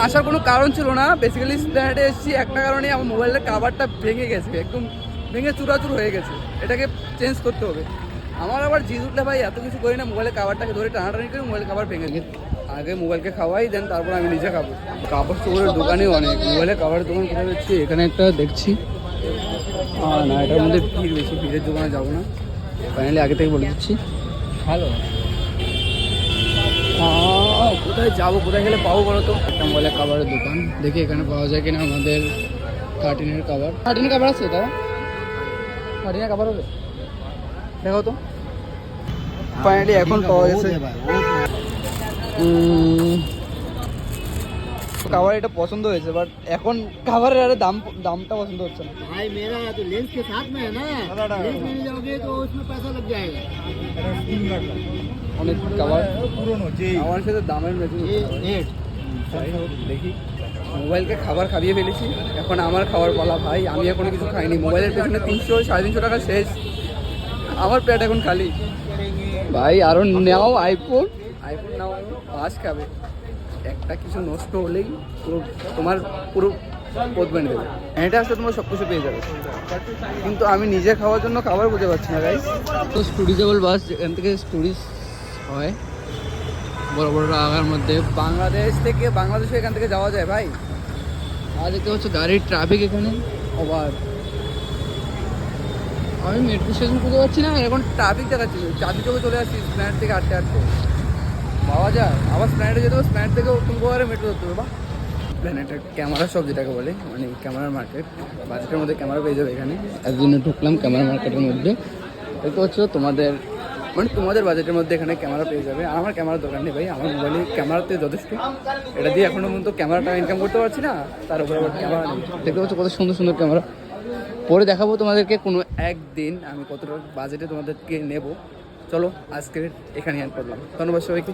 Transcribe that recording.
আসার কোনো কারণ ছিল না, বেসিক্যালি স্প্ল্যানেডে এসেছি একটা কারণে, আমার মোবাইলের কাভারটা ভেঙে গেছে, একদম ভেঙে চুরাচুর হয়ে গেছে, এটাকে চেঞ্জ করতে হবে। আমার আবার জিদ উঠলে ভাই এত কিছু করি না, মোবাইলের কাভারটাকে ধরে টানাটানি করে মোবাইলের কাভার ভেঙে গেছে। আগে মোবাইলকে খাওয়াই দেন, তারপর আমি নিজে খাবো। কাপড় চোপড়ের দোকানেও অনেক, মোবাইলের কাভারের দোকান কোথায় দেখছি, এখানে একটা দেখছি না, এটার মধ্যে ভিড় বেশি, ভিড়ের দোকানে যাবো না, ফাইনালি আগে থেকে বলে দিচ্ছি। হ্যালো, কোথায় যাবো, কোথায় গেলে পাবো বলো তো? একটা মোবাইলের কাভারের দোকান দেখি এখানে পাওয়া যায় কিনা আমাদের কার্টিনের কাভার। কার্টিনের কাভার আছে দাদা? কার্টিনের কাভার হবে, দেখো তো। ফাইনালি এখন পাওয়া গেছে কাভার, এটা পছন্দ হয়েছে, বাট এখন কাভারের আরে দামটা পছন্দ হচ্ছে না। भाई मेरा तो लेंस के साथ में है ना, लेंस में जाओगे तो उसमें पैसा लग जाएगा। অনেক কাভার আমার সাথে দামের মেশিন দেখি। মোবাইলকে খাবার খাইয়ে ফেলেছি, এখন আমার খাবার পালা ভাই। আমি এখনো কিছু খাইনি, মোবাইলের পেছনে 300-350 টাকা শেষ, আমার পেট এখন খালি ভাই। আরও নেওয়াও আইফোন নাও, পাঁচ খাবে, একটা কিছু নষ্ট হলেই পুরো তোমার পুরো পথ বেঁধে দেবে। এটা আসলে তোমার সব কিছু পেয়ে যাবে, কিন্তু আমি নিজে খাওয়ার জন্য খাবার বুঝতে পারছি না গাইস। তো ট্যুরিজেবল বাস যেখান থেকে ট্যুরিস্ট হয় বড় বড় আগার মধ্যে, বাংলাদেশ থেকে বাংলাদেশে এখান থেকে যাওয়া যায় ভাই। আর দেখতে হচ্ছে গাড়ির ট্রাফিক এখানে ওভার, আমি মেট্রো স্টেশন খুঁজে পাচ্ছি না, এখন ট্রাফিক দেখাচ্ছি, চাঁদি চোখে চলে আসছি স্প্ল্যানেড থেকে আটতে আটতে পাওয়া যায়। আবার স্প্ল্যানেডে যেতে হবে, স্প্ল্যানেড থেকেও তুলবো মেট্রো ধরতে হবে। বা প্ল্যানেটের ক্যামেরা সব যেটাকে বলে, মানে ক্যামেরার মার্কেট, বাজেটের মধ্যে ক্যামেরা পেয়ে যাবে এখানে। একদিনে ঢুকলাম ক্যামেরা মার্কেটের মধ্যে, দেখতে হচ্ছে তোমাদের মানে তোমাদের বাজেটের মধ্যে এখানে ক্যামেরা পেয়ে যাবে। আর আমার ক্যামেরার দরকার নেই ভাই, আমার মোবাইলে ক্যামেরাতে যথেষ্ট, এটা দিয়ে এখনো পর্যন্ত ক্যামেরাটা ইনকাম করতে পারছি না, তার উপরে আবার ক্যামেরা নেই। দেখতে পাচ্ছ কত সুন্দর সুন্দর ক্যামেরা, পরে দেখাবো তোমাদেরকে কোনো একদিন আমি কতটা বাজেটে তোমাদেরকে নেব। চলো আজকে এখানে এন্ড করলাম, ধন্যবাদ সবাইকে।